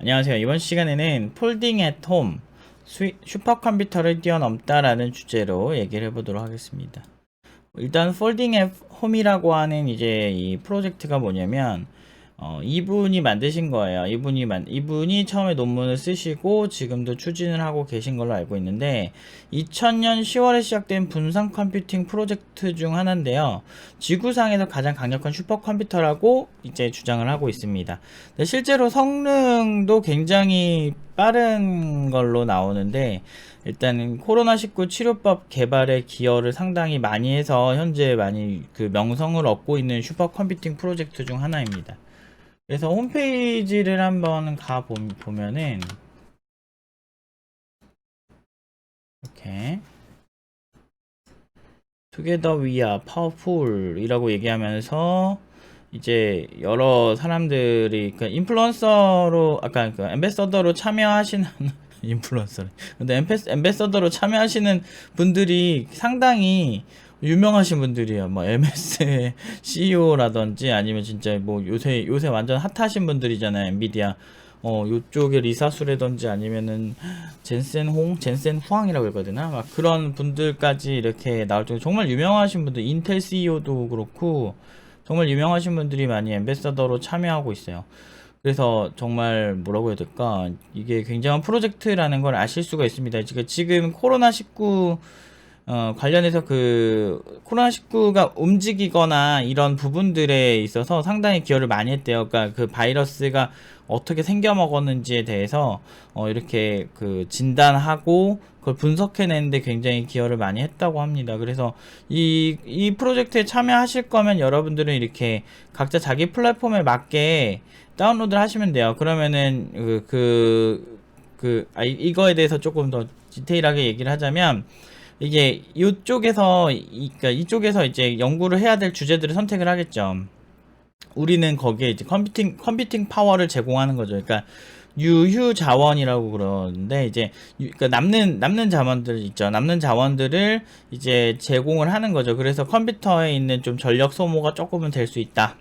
안녕하세요. 이번 시간에는 폴딩 앳 홈, 슈퍼컴퓨터를 뛰어넘다라는 주제로 얘기를 해보도록 하겠습니다. 일단 폴딩 앳 홈이라고 하는 이제 이 프로젝트가 뭐냐면 이분이 만드신 거예요. 이분이 처음에 논문을 쓰시고 지금도 추진을 하고 계신 걸로 알고 있는데 2000년 10월에 시작된 분산 컴퓨팅 프로젝트 중 하나인데요. 지구상에서 가장 강력한 슈퍼컴퓨터라고 이제 주장을 하고 있습니다. 근데 실제로 성능도 굉장히 빠른 걸로 나오는데 일단은 코로나19 치료법 개발에 기여를 상당히 많이 해서 현재 많이 그 명성을 얻고 있는 슈퍼컴퓨팅 프로젝트 중 하나입니다. 그래서 홈페이지를 한번 보면은 이렇게 Together we are powerful 이라고 얘기하면서 이제 여러 사람들이 그 인플루언서로 아까 그 엠베서더로 참여하시는 인플루언서 근데 엠베서더로 참여하시는 분들이 상당히 유명하신 분들이에요. 뭐 MS의 CEO라든지 아니면 진짜 뭐 요새 완전 핫하신 분들이잖아요. 엔비디아 요쪽에 리사수라든지 아니면은 젠센 후앙이라고 해야 되나? 막 그런 분들까지 이렇게 나올 정도 정말 유명하신 분들, 인텔 CEO도 그렇고 정말 유명하신 분들이 많이 엠베서더로 참여하고 있어요. 그래서 정말 뭐라고 해야 될까? 이게 굉장한 프로젝트라는 걸 아실 수가 있습니다. 지금 코로나19 관련해서 그 코로나19가 움직이거나 이런 부분들에 있어서 상당히 기여를 많이 했대요. 그러니까 그 바이러스가 어떻게 생겨 먹었는지에 대해서 이렇게 그 진단하고 그걸 분석해내는데 굉장히 기여를 많이 했다고 합니다. 그래서 이 프로젝트에 참여하실 거면 여러분들은 이렇게 각자 자기 플랫폼에 맞게 다운로드를 하시면 돼요. 그러면은 이거에 대해서 조금 더 디테일하게 얘기를 하자면 이게 그러니까 이쪽에서 이제 연구를 해야 될 주제들을 선택을 하겠죠. 우리는 거기에 이제 컴퓨팅 파워를 제공하는 거죠. 그러니까 유휴 자원이라고 그러는데 이제 그러니까 남는 자원들 있죠. 남는 자원들을 이제 제공을 하는 거죠. 그래서 컴퓨터에 있는 좀 전력 소모가 조금은 될 수 있다.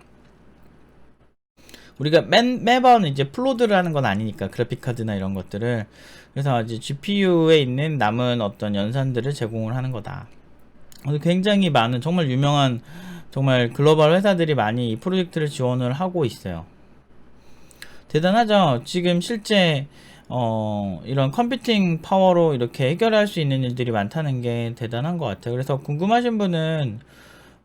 우리가 매번 이제 플로드를 하는 건 아니니까 그래픽 카드나 이런 것들을 그래서 이제 GPU에 있는 남은 어떤 연산들을 제공을 하는 거다. 굉장히 많은 정말 유명한 정말 글로벌 회사들이 많이 이 프로젝트를 지원을 하고 있어요. 대단하죠. 지금 실제 이런 컴퓨팅 파워로 이렇게 해결할 수 있는 일들이 많다는 게 대단한 것 같아요. 그래서 궁금하신 분은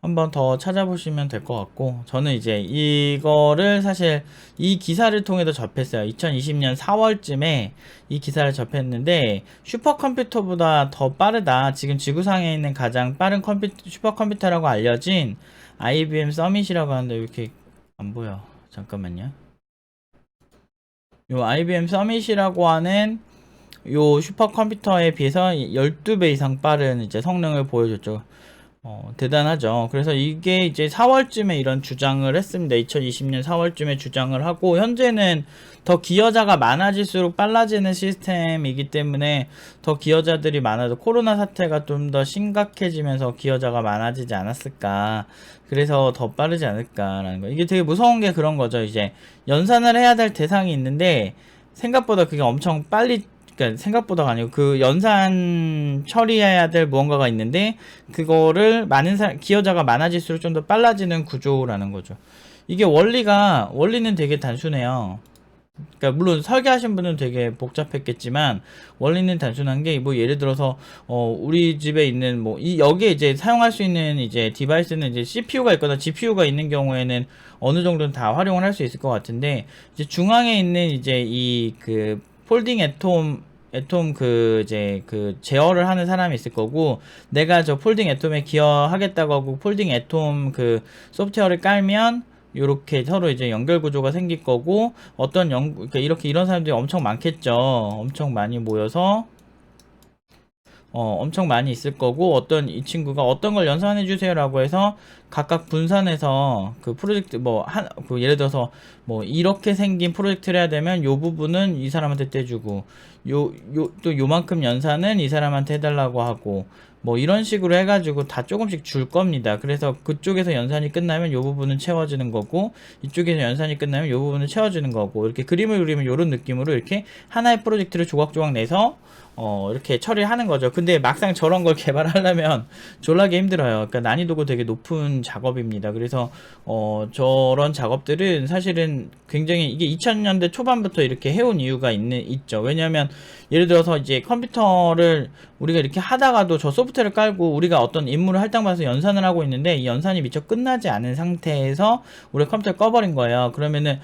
한번 더 찾아보시면 될 것 같고 저는 이제 이거를 사실 이 기사를 통해서 접했어요. 2020년 4월쯤에 이 기사를 접했는데 슈퍼컴퓨터보다 더 빠르다. 지금 지구상에 있는 가장 빠른 슈퍼컴퓨터라고 알려진 IBM 서밋이라고 하는데 왜 이렇게 안 보여? 잠깐만요. 요 IBM 서밋이라고 하는 요 슈퍼컴퓨터에 비해서 12배 이상 빠른 이제 성능을 보여줬죠. 대단하죠. 그래서 이게 이제 4월쯤에 이런 주장을 했습니다. 2020년 4월쯤에 주장을 하고, 현재는 더 기여자가 많아질수록 빨라지는 시스템이기 때문에 더 기여자들이 많아도 코로나 사태가 좀 더 심각해지면서 기여자가 많아지지 않았을까. 그래서 더 빠르지 않을까라는 거. 이게 되게 무서운 게 그런 거죠. 이제 연산을 해야 될 대상이 있는데 생각보다 그게 엄청 빨리 그러니까 생각보다가 아니고 그 연산 처리해야 될 무언가가 있는데 그거를 기여자가 많아질수록 좀 더 빨라지는 구조라는 거죠. 이게 원리는 되게 단순해요. 그러니까 물론 설계하신 분은 되게 복잡했겠지만 원리는 단순한 게 뭐 예를 들어서 우리 집에 있는 뭐 여기에 이제 사용할 수 있는 이제 디바이스는 이제 CPU가 있거나 GPU가 있는 경우에는 어느 정도는 다 활용을 할 수 있을 것 같은데 이제 중앙에 있는 이제 이 그 폴딩 애톰 제어를 하는 사람이 있을 거고, 내가 저 폴딩 애톰에 기여하겠다고 하고 폴딩 애톰 그 소프트웨어를 깔면 요렇게 서로 이제 연결 구조가 생길 거고, 그러니까 이런 사람들이 엄청 많겠죠. 엄청 많이 모여서 엄청 많이 있을 거고, 이 친구가 어떤 걸 연산해 주세요라고 해서 각각 분산해서 그 프로젝트 그 예를 들어서 뭐 이렇게 생긴 프로젝트를 해야 되면 요 부분은 이 사람한테 떼주고 또 요만큼 연산은 이 사람한테 해달라고 하고 뭐 이런 식으로 해가지고 다 조금씩 줄 겁니다. 그래서 그쪽에서 연산이 끝나면 요 부분은 채워지는 거고 이쪽에서 연산이 끝나면 요 부분은 채워지는 거고 이렇게 그림을 그리면 요런 느낌으로 이렇게 하나의 프로젝트를 조각조각 내서 이렇게 처리를 하는 거죠. 근데 막상 저런 걸 개발하려면 졸라게 힘들어요. 그러니까 난이도가 되게 높은 작업입니다. 그래서 저런 작업들은 사실은 굉장히 이게 2000년대 초반부터 이렇게 해온 이유가 있죠. 왜냐하면 예를 들어서 이제 컴퓨터를 우리가 이렇게 하다가도 저 소프트웨어를 깔고 우리가 어떤 임무를 할당받아서 연산을 하고 있는데 이 연산이 미처 끝나지 않은 상태에서 우리가 컴퓨터를 꺼버린 거예요. 그러면은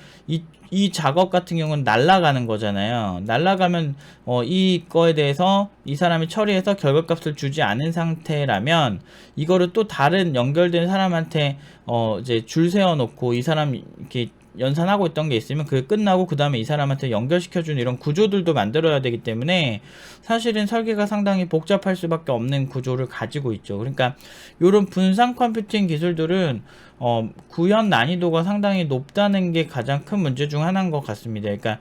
이 작업 같은 경우는 날아가는 거잖아요. 날아가면 이거에 대해서 이 사람이 처리해서 결과값을 주지 않은 상태라면 이거를 또 다른 연결된 사람한테 이제 줄 세워놓고 이 사람 이렇게 연산하고 있던 게 있으면 그게 끝나고 그 다음에 이 사람한테 연결시켜주는 이런 구조들도 만들어야 되기 때문에 사실은 설계가 상당히 복잡할 수밖에 없는 구조를 가지고 있죠. 그러니까 이런 분산 컴퓨팅 기술들은 구현 난이도가 상당히 높다는 게 가장 큰 문제 중 하나인 것 같습니다. 그러니까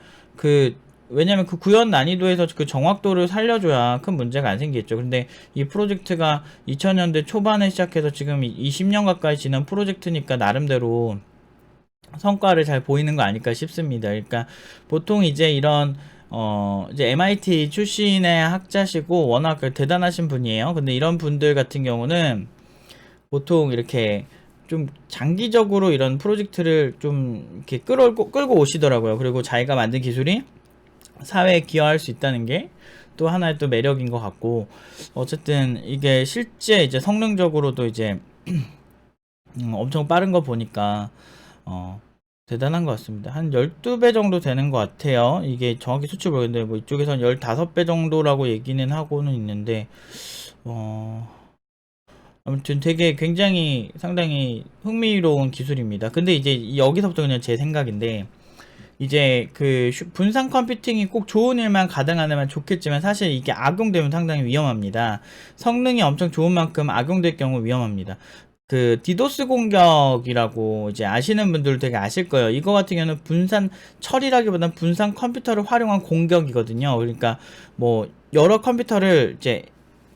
왜냐면 그 구현 난이도에서 그 정확도를 살려줘야 큰 문제가 안 생기겠죠. 근데 이 프로젝트가 2000년대 초반에 시작해서 지금 20년 가까이 지난 프로젝트니까 나름대로 성과를 잘 보이는 거 아닐까 싶습니다. 그러니까 보통 이제 이런 이제 MIT 출신의 학자시고 워낙 대단하신 분이에요. 근데 이런 분들 같은 경우는 보통 이렇게 좀 장기적으로 이런 프로젝트를 좀 이렇게 끌고 오시더라고요. 그리고 자기가 만든 기술이 사회에 기여할 수 있다는 게 또 하나의 또 매력인 것 같고, 어쨌든 이게 실제 이제 성능적으로도 이제 엄청 빠른 거 보니까 대단한 것 같습니다. 한 12배 정도 되는 것 같아요. 이게 정확히 수치 모르겠는데 뭐 이쪽에서는 15배 정도라고 얘기는 하고는 있는데 아무튼 되게 굉장히 상당히 흥미로운 기술입니다. 근데 이제 여기서부터 그냥 제 생각인데, 이제 그 분산 컴퓨팅이 꼭 좋은 일만 가능하면 좋겠지만 사실 이게 악용되면 상당히 위험합니다. 성능이 엄청 좋은 만큼 악용될 경우 위험합니다. 그 디도스 공격이라고 이제 아시는 분들 되게 아실 거예요. 이거 같은 경우는 분산 처리라기보다는 분산 컴퓨터를 활용한 공격이거든요. 그러니까 뭐 여러 컴퓨터를 이제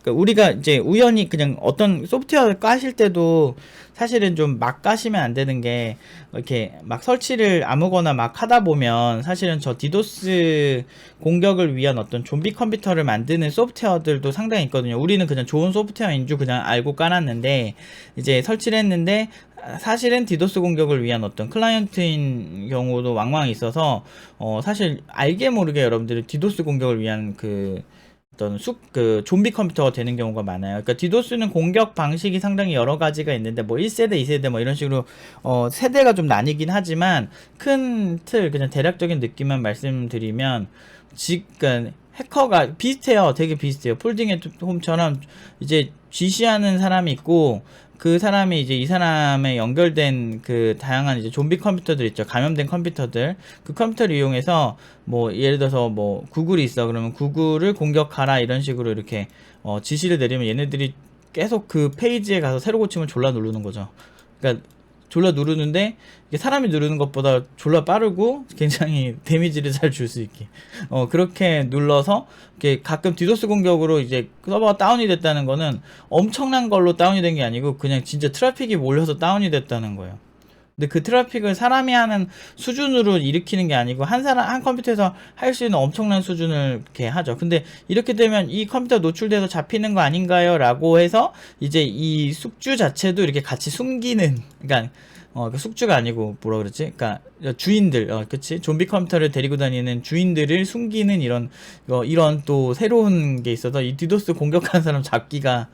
우리가 이제 우연히 그냥 어떤 소프트웨어를 까실 때도 사실은 좀 막 까시면 안 되는 게, 이렇게 막 설치를 아무거나 막 하다 보면 사실은 저 디도스 공격을 위한 어떤 좀비 컴퓨터를 만드는 소프트웨어들도 상당히 있거든요. 우리는 그냥 좋은 소프트웨어인 줄 그냥 알고 깔았는데 이제 설치를 했는데 사실은 디도스 공격을 위한 어떤 클라이언트인 경우도 왕왕 있어서 사실 알게 모르게 여러분들이 디도스 공격을 위한 어떤 좀비 컴퓨터가 되는 경우가 많아요. 그러니까 디도스는 공격 방식이 상당히 여러 가지가 있는데 뭐 1세대, 2세대 뭐 이런 식으로 세대가 좀 나뉘긴 하지만 큰 틀 그냥 대략적인 느낌만 말씀드리면 그러니까 해커가 비슷해요. 되게 비슷해요. 폴딩 앳 홈처럼 이제 지시하는 사람이 있고 그 사람이 이제 이 사람에 연결된 그 다양한 이제 좀비 컴퓨터들 있죠. 감염된 컴퓨터들. 그 컴퓨터를 이용해서 뭐 예를 들어서 뭐 구글이 있어. 그러면 구글을 공격하라 이런 식으로 이렇게 지시를 내리면 얘네들이 계속 그 페이지에 가서 새로 고침을 졸라 누르는 거죠. 그러니까 졸라 누르는데 이게 사람이 누르는 것보다 졸라 빠르고 굉장히 데미지를 잘 줄 수 있게 그렇게 눌러서 이렇게 가끔 디도스 공격으로 이제 서버가 다운이 됐다는 거는 엄청난 걸로 다운이 된 게 아니고 그냥 진짜 트래픽이 몰려서 다운이 됐다는 거예요. 근데 그 트래픽을 사람이 하는 수준으로 일으키는 게 아니고 한 컴퓨터에서 할 수 있는 엄청난 수준을 이렇게 하죠. 근데 이렇게 되면 이 컴퓨터 노출돼서 잡히는 거 아닌가요? 라고 해서 이제 이 숙주 자체도 이렇게 같이 숨기는, 그러니까 그 숙주가 아니고 뭐라 그러지? 그러니까 주인들, 그치? 좀비 컴퓨터를 데리고 다니는 주인들을 숨기는 이런 또 새로운 게 있어서 이 디도스 공격한 사람 잡기가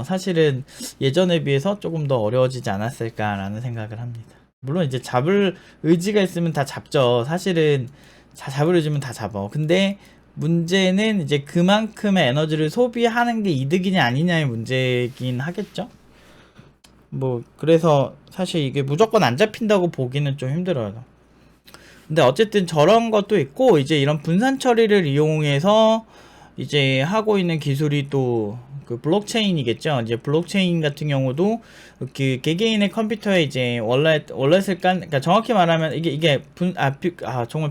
사실은 예전에 비해서 조금 더 어려워지지 않았을까라는 생각을 합니다. 물론 이제 잡을 의지가 있으면 다 잡죠. 사실은 잡을 의지면 다 잡아. 근데 문제는 이제 그만큼의 에너지를 소비하는 게 이득이냐 아니냐의 문제긴 하겠죠. 뭐 그래서 사실 이게 무조건 안 잡힌다고 보기는 좀 힘들어요. 근데 어쨌든 저런 것도 있고, 이제 이런 분산 처리를 이용해서 이제 하고 있는 기술이 또 그 블록체인이겠죠. 이제 블록체인 같은 경우도 그 개개인의 컴퓨터에 이제 월렛을 그러니까 정확히 말하면 이게 정말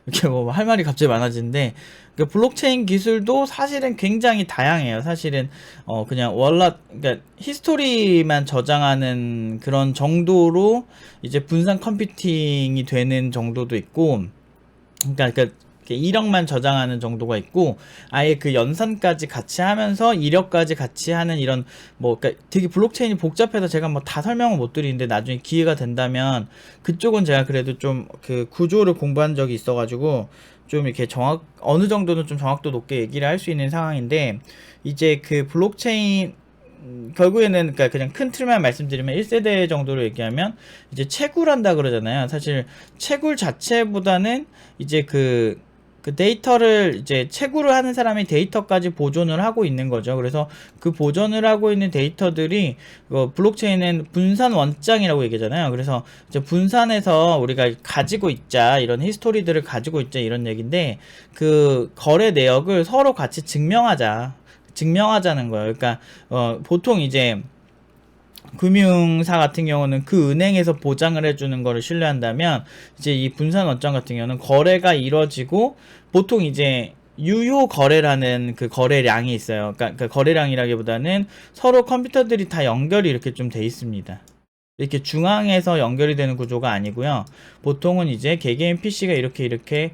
이렇게 뭐 할 말이 갑자기 많아지는데, 그 블록체인 기술도 사실은 굉장히 다양해요. 사실은 그냥 그러니까 히스토리만 저장하는 그런 정도로 이제 분산 컴퓨팅이 되는 정도도 있고, 그러니까 이력만 저장하는 정도가 있고, 아예 그 연산까지 같이 하면서 이력까지 같이 하는 이런 그러니까 되게 블록체인이 복잡해서 제가 뭐 다 설명을 못 드리는데, 나중에 기회가 된다면 그쪽은 제가 그래도 좀 그 구조를 공부한 적이 있어가지고 좀 이렇게 어느 정도는 좀 정확도 높게 얘기를 할 수 있는 상황인데, 이제 그 블록체인 결국에는 그러니까 그냥 큰 틀만 말씀드리면 1세대 정도로 얘기하면 이제 채굴한다 그러잖아요. 사실 채굴 자체보다는 이제 그 데이터를 이제 채굴을 하는 사람이 데이터까지 보존을 하고 있는 거죠. 그래서 그 보존을 하고 있는 데이터들이 블록체인은 분산 원장이라고 얘기하잖아요. 그래서 이제 분산해서 우리가 가지고 있자, 이런 히스토리들을 가지고 있자, 이런 얘기인데, 그 거래 내역을 서로 같이 증명하자는 거예요. 그러니까 보통 이제 금융사 같은 경우는 그 은행에서 보장을 해주는 거를 신뢰한다면, 이제 이 분산 원장 같은 경우는 거래가 이루어지고 보통 이제 유효 거래라는 그 거래량이 있어요. 그러니까 그 거래량이라기보다는 서로 컴퓨터들이 다 연결이 이렇게 좀 돼 있습니다. 이렇게 중앙에서 연결이 되는 구조가 아니고요. 보통은 이제 개개인 PC가 이렇게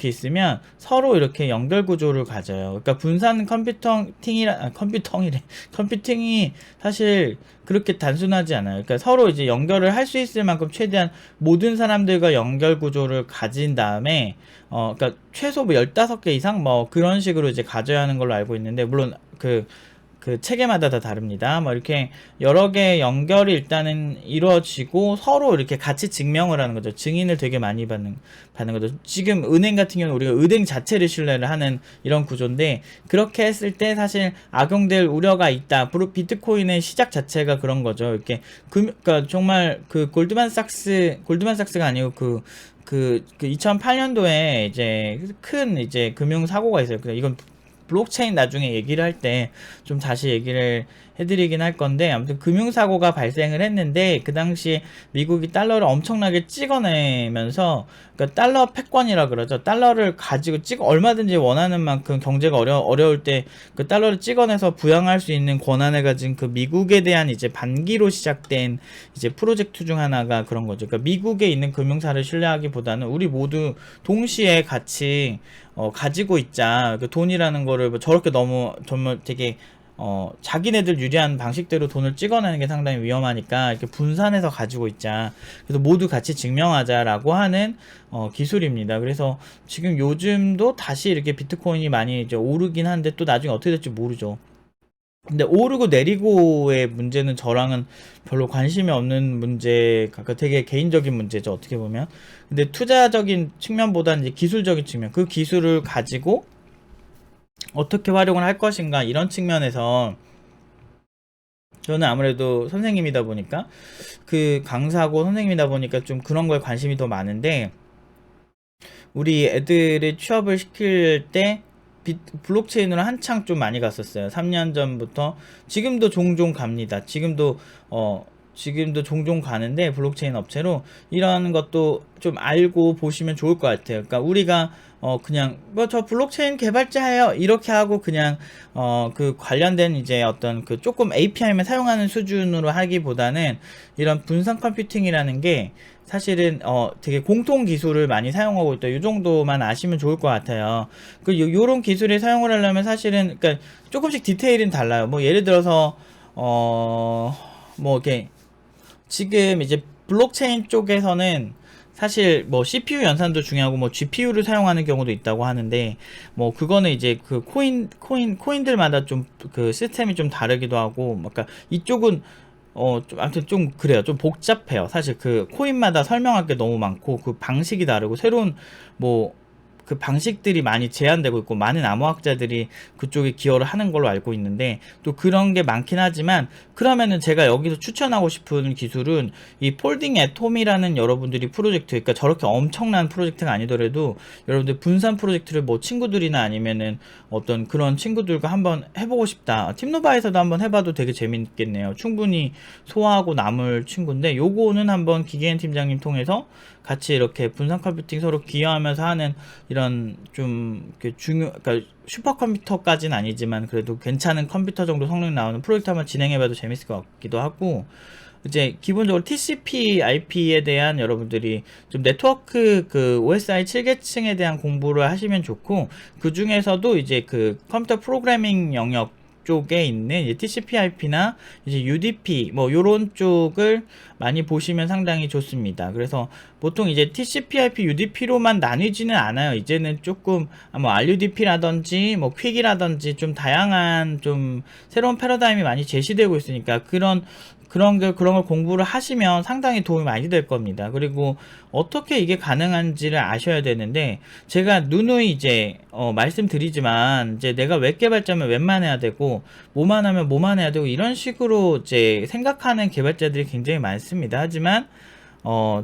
있으면 서로 이렇게 연결 구조를 가져요. 그러니까 분산 컴퓨팅이 사실 그렇게 단순하지 않아요. 그러니까 서로 이제 연결을 할 수 있을 만큼 최대한 모든 사람들과 연결 구조를 가진 다음에 그러니까 최소 뭐 15개 이상 뭐 그런 식으로 이제 가져야 하는 걸로 알고 있는데, 물론 그 체계마다 다 다릅니다. 뭐 이렇게 여러 개 연결이 일단은 이루어지고 서로 이렇게 같이 증명을 하는 거죠. 증인을 되게 많이 받는 거죠. 지금 은행 같은 경우는 우리가 은행 자체를 신뢰를 하는 이런 구조인데, 그렇게 했을 때 사실 악용될 우려가 있다. 비트코인의 시작 자체가 그런 거죠. 이렇게 그러니까 정말 그 골드만삭스가 아니고 그 2008년도에 이제 큰 이제 금융 사고가 있어요. 이건 블록체인 나중에 얘기를 할 때 좀 다시 얘기를 해드리긴 할 건데, 아무튼 금융사고가 발생을 했는데, 그 당시 미국이 달러를 엄청나게 찍어내면서, 그러니까 달러 패권이라 그러죠. 달러를 가지고 얼마든지 원하는 만큼 경제가 어려울 때 그 달러를 찍어내서 부양할 수 있는 권한을 가진 그 미국에 대한 이제 반기로 시작된 이제 프로젝트 중 하나가 그런 거죠. 그러니까 미국에 있는 금융사를 신뢰하기보다는 우리 모두 동시에 같이 가지고 있자. 그 돈이라는 거를 뭐 저렇게 너무 정말 되게 자기네들 유리한 방식대로 돈을 찍어내는 게 상당히 위험하니까 이렇게 분산해서 가지고 있자. 그래서 모두 같이 증명하자라고 하는 기술입니다. 그래서 지금 요즘도 다시 이렇게 비트코인이 많이 이제 오르긴 한데, 또 나중에 어떻게 될지 모르죠. 근데 오르고 내리고의 문제는 저랑은 별로 관심이 없는 문제가 되게 개인적인 문제죠, 어떻게 보면. 근데 투자적인 측면보다는 이제 기술적인 측면, 그 기술을 가지고 어떻게 활용을 할 것인가, 이런 측면에서 저는 아무래도 선생님이다 보니까, 그 강사고 선생님이다 보니까 좀 그런 거에 관심이 더 많은데, 우리 애들을 취업을 시킬 때 블록체인으로 한창 좀 많이 갔었어요. 3년 전부터. 지금도 종종 갑니다. 지금도 종종 가는데, 블록체인 업체로 이런 것도 좀 알고 보시면 좋을 것 같아요. 그러니까 우리가 그냥 뭐 저 블록체인 개발자예요 이렇게 하고 그냥 그 관련된 이제 어떤 그 조금 API만 사용하는 수준으로 하기보다는, 이런 분산 컴퓨팅이라는 게 사실은 되게 공통 기술을 많이 사용하고 있다. 이 정도만 아시면 좋을 것 같아요. 요런 기술을 사용을 하려면 사실은 그러니까 조금씩 디테일은 달라요. 뭐 예를 들어서 뭐 이렇게 지금 이제 블록체인 쪽에서는 사실 뭐 CPU 연산도 중요하고 뭐 GPU를 사용하는 경우도 있다고 하는데, 뭐 그거는 이제 그 코인들마다 좀 그 시스템이 좀 다르기도 하고, 그러니까 이쪽은 좀 아무튼 좀 그래요. 좀 복잡해요. 사실 그 코인마다 설명할 게 너무 많고, 그 방식이 다르고, 새로운 뭐 그 방식들이 많이 제한되고 있고 많은 암호학자들이 그쪽에 기여를 하는 걸로 알고 있는데 또 그런 게 많긴 하지만 그러면은 제가 여기서 추천하고 싶은 기술은 이 폴딩 애톰이라는 여러분들이 프로젝트, 그러니까 저렇게 엄청난 프로젝트가 아니더라도 여러분들 분산 프로젝트를 뭐 친구들이나 아니면은 어떤 그런 친구들과 한번 해보고 싶다, 팀노바에서도 한번 해봐도 되게 재밌겠네요. 충분히 소화하고 남을 친구인데 요거는 한번 기계인 팀장님 통해서 같이 이렇게 분산 컴퓨팅 서로 기여하면서 하는 이런 좀 그러니까 슈퍼컴퓨터까지는 아니지만 그래도 괜찮은 컴퓨터 정도 성능 나오는 프로젝트 한번 진행해봐도 재밌을 것 같기도 하고, 이제 기본적으로 TCP/IP에 대한 여러분들이 좀 네트워크 그 OSI 7계층에 대한 공부를 하시면 좋고, 그 중에서도 이제 그 컴퓨터 프로그래밍 영역 쪽에 있는 TCP/IP나 이제 UDP 뭐 요런 쪽을 많이 보시면 상당히 좋습니다. 그래서 보통 이제 TCP/IP, UDP로만 나뉘지는 않아요. 이제는 조금 뭐 RUDP라든지 뭐 퀵이라든지 좀 다양한 좀 새로운 패러다임이 많이 제시되고 있으니까 그런 걸 공부를 하시면 상당히 도움이 많이 될 겁니다. 그리고 어떻게 이게 가능한지를 아셔야 되는데, 제가 누누이 이제 말씀드리지만 이제 내가 웹 개발자면 웹만 해야 되고 뭐만 하면 뭐만 해야 되고 이런 식으로 이제 생각하는 개발자들이 굉장히 많습니다. 하지만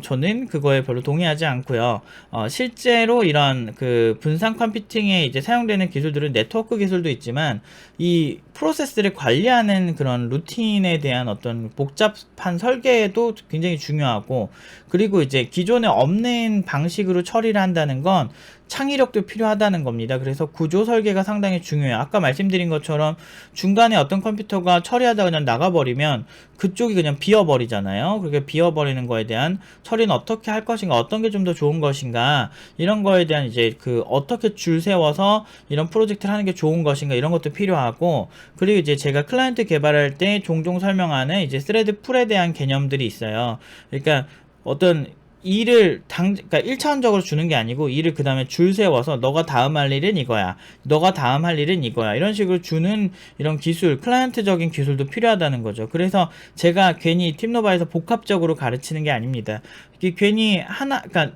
저는 그거에 별로 동의하지 않고요. 실제로 이런 그 분산 컴퓨팅에 이제 사용되는 기술들은 네트워크 기술도 있지만 이 프로세스를 관리하는 그런 루틴에 대한 어떤 복잡한 설계도 굉장히 중요하고, 그리고 이제 기존에 없는 방식으로 처리를 한다는 건 창의력도 필요하다는 겁니다. 그래서 구조 설계가 상당히 중요해요. 아까 말씀드린 것처럼 중간에 어떤 컴퓨터가 처리하다 그냥 나가버리면 그쪽이 그냥 비어버리잖아요. 그렇게 비어버리는 거에 대한 처리는 어떻게 할 것인가, 어떤 게 좀 더 좋은 것인가, 이런 거에 대한 이제 그 어떻게 줄 세워서 이런 프로젝트를 하는 게 좋은 것인가, 이런 것도 필요하고, 그리고 이제 제가 클라이언트 개발할 때 종종 설명하는 이제 스레드 풀에 대한 개념들이 있어요. 그러니까 어떤 일을 그러니까 1차원적으로 주는 게 아니고 일을 그 다음에 줄 세워서 너가 다음 할 일은 이거야, 너가 다음 할 일은 이거야, 이런 식으로 주는 이런 기술, 클라이언트적인 기술도 필요하다는 거죠. 그래서 제가 괜히 팀노바에서 복합적으로 가르치는 게 아닙니다. 이게 괜히 그러니까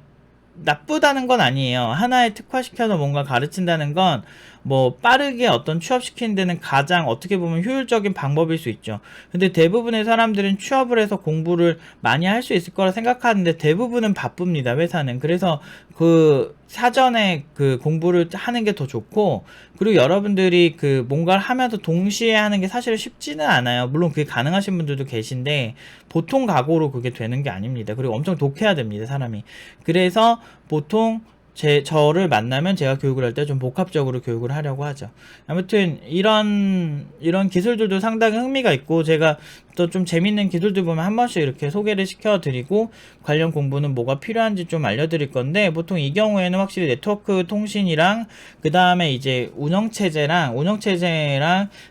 나쁘다는 건 아니에요. 하나에 특화시켜서 뭔가 가르친다는 건 뭐 빠르게 어떤 취업시키는 데는 가장 어떻게 보면 효율적인 방법일 수 있죠. 근데 대부분의 사람들은 취업을 해서 공부를 많이 할 수 있을 거라 생각하는데 대부분은 바쁩니다, 회사는. 그래서 그 사전에 그 공부를 하는 게 더 좋고, 그리고 여러분들이 그 뭔가를 하면서 동시에 하는 게 사실 쉽지는 않아요. 물론 그게 가능하신 분들도 계신데 보통 각오로 그게 되는 게 아닙니다. 그리고 엄청 독해야 됩니다, 사람이. 그래서 보통 저를 만나면 제가 교육을 할 때 좀 복합적으로 교육을 하려고 하죠. 아무튼 이런 기술들도 상당히 흥미가 있고, 제가 또 좀 재밌는 기술들 보면 한 번씩 이렇게 소개를 시켜드리고 관련 공부는 뭐가 필요한지 좀 알려드릴 건데, 보통 이 경우에는 확실히 네트워크 통신이랑 그 다음에 이제 운영체제랑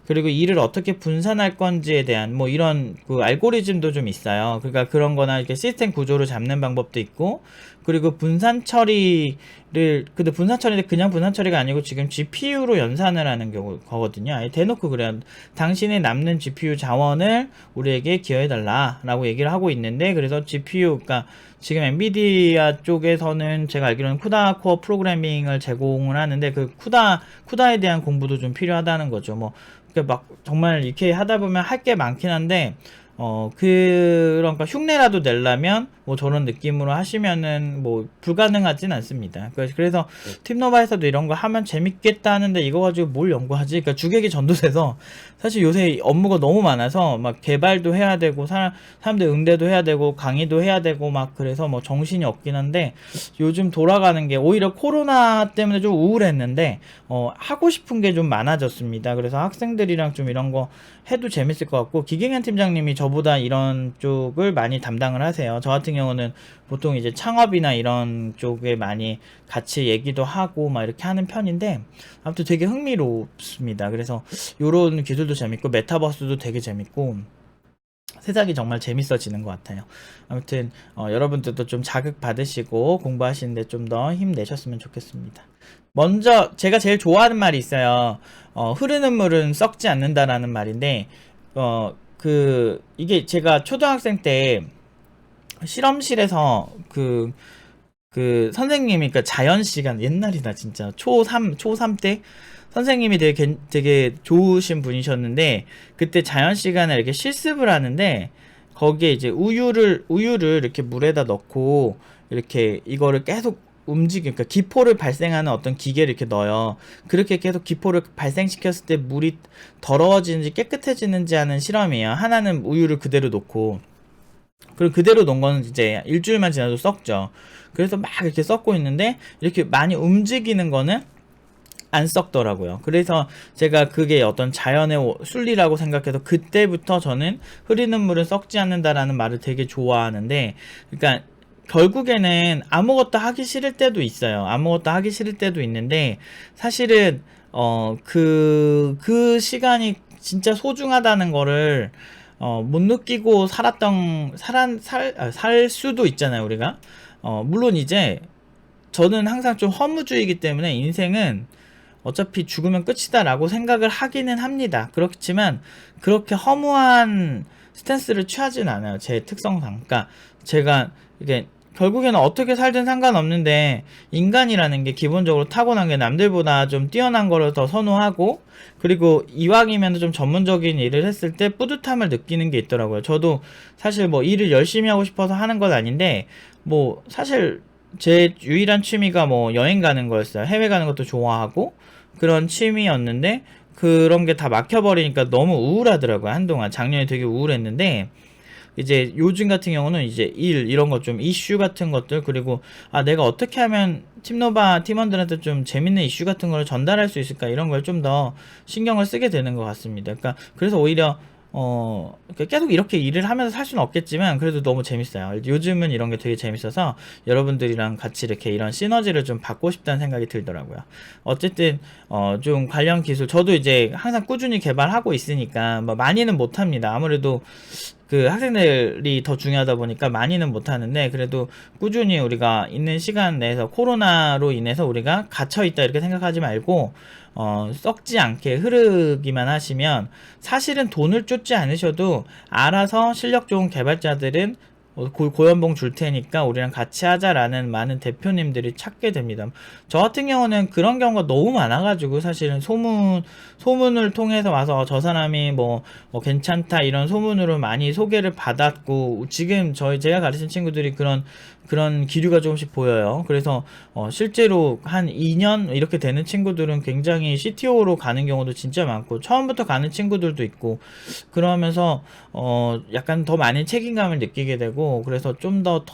그리고 일을 어떻게 분산할 건지에 대한 뭐 이런 그 알고리즘도 좀 있어요. 그러니까 그런 거나 이렇게 시스템 구조를 잡는 방법도 있고, 그리고 분산 처리를, 근데 분산 처리인데 그냥 분산 처리가 아니고 지금 GPU로 연산을 하는 거거든요. 아예 대놓고 그래요. 당신의 남는 GPU 자원을 우리에게 기여해달라 라고 얘기를 하고 있는데, 그래서 GPU, 그러니까 지금 엔비디아 쪽에서는 제가 알기로는 쿠다 코어 프로그래밍을 제공을 하는데, 그 쿠다에 대한 공부도 좀 필요하다는 거죠. 뭐 막 정말 이렇게 하다 보면 할 게 많긴 한데, 그러니까 흉내라도 내려면 뭐 저런 느낌으로 하시면은 뭐 불가능하진 않습니다. 그래서 팀노바에서도 이런 거 하면 재밌겠다 하는데 이거 가지고 뭘 연구하지? 그러니까 주객이 전도돼서 사실 요새 업무가 너무 많아서 막 개발도 해야 되고 사람들 응대도 해야 되고 강의도 해야 되고 막, 그래서 뭐 정신이 없긴 한데, 요즘 돌아가는 게 오히려 코로나 때문에 좀 우울했는데 하고 싶은 게 좀 많아졌습니다. 그래서 학생들이랑 좀 이런 거 해도 재밌을 것 같고, 기경현 팀장님이 저보다 이런 쪽을 많이 담당을 하세요. 저 같은 경우는 보통 이제 창업이나 이런 쪽에 많이 같이 얘기도 하고 막 이렇게 하는 편인데, 아무튼 되게 흥미롭습니다. 그래서 요런 기술도 재밌고 메타버스도 되게 재밌고 세상이 정말 재밌어지는 것 같아요. 아무튼 여러분들도 좀 자극 받으시고 공부하시는데 좀 더 힘내셨으면 좋겠습니다. 먼저 제가 제일 좋아하는 말이 있어요. 흐르는 물은 썩지 않는다라는 말인데, 이게 제가 초등학생 때 실험실에서 그 선생님이, 그러니까 자연 시간, 옛날이다 진짜 초3 때 선생님이 되게 좋으신 분이셨는데, 그때 자연 시간에 이렇게 실습을 하는데 거기에 이제 우유를 이렇게 물에다 넣고 이렇게 이거를 계속 그러니까 기포를 발생하는 어떤 기계를 이렇게 넣어요. 그렇게 계속 기포를 발생시켰을 때 물이 더러워지는지 깨끗해지는지 하는 실험이에요. 하나는 우유를 그대로 놓고, 그리고 그대로 놓은 거는 이제 일주일만 지나도 썩죠. 그래서 막 이렇게 썩고 있는데, 이렇게 많이 움직이는 거는 안 썩더라고요. 그래서 제가 그게 어떤 자연의 순리라고 생각해서 그때부터 저는 흐리는 물은 썩지 않는다라는 말을 되게 좋아하는데, 그러니까 결국에는 아무것도 하기 싫을 때도 있어요. 아무것도 하기 싫을 때도 있는데, 사실은 그 시간이 진짜 소중하다는 거를 못 느끼고 살 수도 있잖아요, 우리가. 물론 이제 저는 항상 좀 허무주의이기 때문에 인생은 어차피 죽으면 끝이다라고 생각을 하기는 합니다. 그렇지만 그렇게 허무한 스탠스를 취하진 않아요. 제 특성상. 그러니까 제가 이게 결국에는 어떻게 살든 상관없는데, 인간이라는 게 기본적으로 타고난 게 남들보다 좀 뛰어난 거를 더 선호하고, 그리고 이왕이면 좀 전문적인 일을 했을 때 뿌듯함을 느끼는 게 있더라고요. 저도 사실 뭐 일을 열심히 하고 싶어서 하는 건 아닌데, 뭐 사실 제 유일한 취미가 뭐 여행 가는 거였어요. 해외 가는 것도 좋아하고 그런 취미였는데, 그런 게 다 막혀버리니까 너무 우울하더라고요. 한동안 작년에 되게 우울했는데, 이제 요즘 같은 경우는 이제 이런 것 좀 이슈 같은 것들, 그리고 내가 어떻게 하면 팀노바 팀원들한테 좀 재밌는 이슈 같은 걸 전달할 수 있을까, 이런 걸 좀 더 신경을 쓰게 되는 것 같습니다. 그러니까 그래서 오히려 그러니까 계속 이렇게 일을 하면서 살 수는 없겠지만 그래도 너무 재밌어요. 요즘은 이런 게 되게 재밌어서 여러분들이랑 같이 이렇게 이런 시너지를 좀 받고 싶다는 생각이 들더라고요. 어쨌든 좀 관련 기술, 저도 이제 항상 꾸준히 개발하고 있으니까 뭐 많이는 못합니다. 아무래도 그 학생들이 더 중요하다 보니까 많이는 못하는데, 그래도 꾸준히 우리가 있는 시간 내에서, 코로나로 인해서 우리가 갇혀있다 이렇게 생각하지 말고 썩지 않게 흐르기만 하시면, 사실은 돈을 쫓지 않으셔도 알아서 실력 좋은 개발자들은 고연봉 줄 테니까 우리랑 같이 하자라는 많은 대표님들이 찾게 됩니다. 저 같은 경우는 그런 경우가 너무 많아가지고, 사실은 소문을 통해서 와서 저 사람이 뭐 괜찮다 이런 소문으로 많이 소개를 받았고, 지금 제가 가르친 친구들이 그런 기류가 조금씩 보여요. 그래서 실제로 한 2년 이렇게 되는 친구들은 굉장히 CTO로 가는 경우도 진짜 많고, 처음부터 가는 친구들도 있고, 그러면서 약간 더 많은 책임감을 느끼게 되고, 그래서 좀 더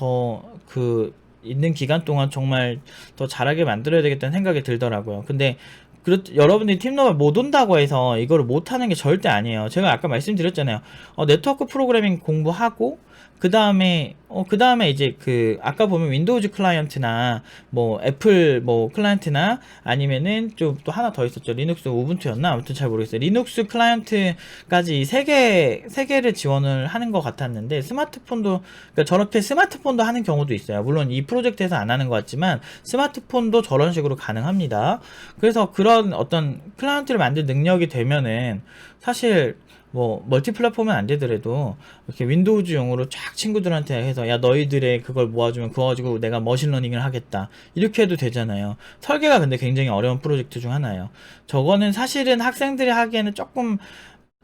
있는 기간 동안 정말 더 잘하게 만들어야 되겠다는 생각이 들더라고요. 근데 여러분들이 팀노바 못 온다고 해서 이거를 못하는 게 절대 아니에요. 제가 아까 말씀드렸잖아요. 네트워크 프로그래밍 공부하고, 그 다음에 이제 아까 보면 윈도우즈 클라이언트나 뭐 애플 뭐 클라이언트나, 아니면은 좀 또 하나 더 있었죠. 리눅스 우분투였나? 아무튼 잘 모르겠어요. 리눅스 클라이언트까지 세 개를 지원을 하는 것 같았는데, 그러니까 저렇게 스마트폰도 하는 경우도 있어요. 물론 이 프로젝트에서 안 하는 것 같지만 스마트폰도 저런 식으로 가능합니다. 그래서 그런 어떤 클라이언트를 만들 능력이 되면은, 사실 뭐 멀티 플랫폼은 안 되더라도 이렇게 윈도우즈용으로 쫙 친구들한테 해서, 야 너희들의 그걸 모아주면 그거 가지고 내가 머신러닝을 하겠다, 이렇게 해도 되잖아요. 설계가 근데 굉장히 어려운 프로젝트 중 하나예요. 저거는 사실은 학생들이 하기에는 조금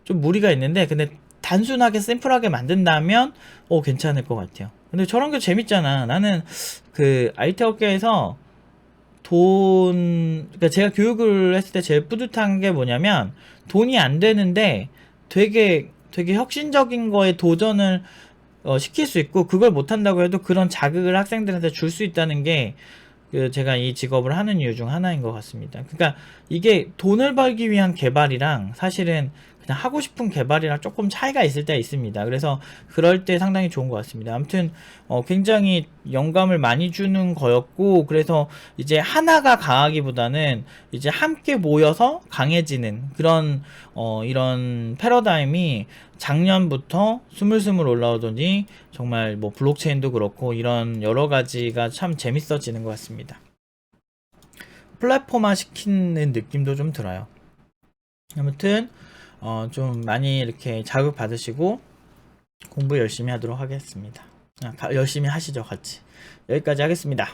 좀 무리가 있는데, 근데 단순하게 심플하게 만든다면 괜찮을 것 같아요. 근데 저런 게 재밌잖아. 나는 그 IT 업계에서 그러니까 제가 교육을 했을 때 제일 뿌듯한 게 뭐냐면, 돈이 안 되는데 되게 혁신적인 거에 도전을 시킬 수 있고, 그걸 못한다고 해도 그런 자극을 학생들한테 줄 수 있다는 게 제가 이 직업을 하는 이유 중 하나인 것 같습니다. 그러니까 이게 돈을 벌기 위한 개발이랑 사실은 그냥 하고 싶은 개발이랑 조금 차이가 있을 때가 있습니다. 그래서 그럴 때 상당히 좋은 것 같습니다. 아무튼 굉장히 영감을 많이 주는 거였고, 그래서 이제 하나가 강하기보다는 이제 함께 모여서 강해지는 그런 이런 패러다임이 작년부터 스물스물 올라오더니, 정말 뭐 블록체인도 그렇고 이런 여러 가지가 참 재밌어지는 것 같습니다. 플랫폼화 시키는 느낌도 좀 들어요. 아무튼 좀 많이 이렇게 자극 받으시고 공부 열심히 하도록 하겠습니다. 열심히 하시죠, 같이. 여기까지 하겠습니다.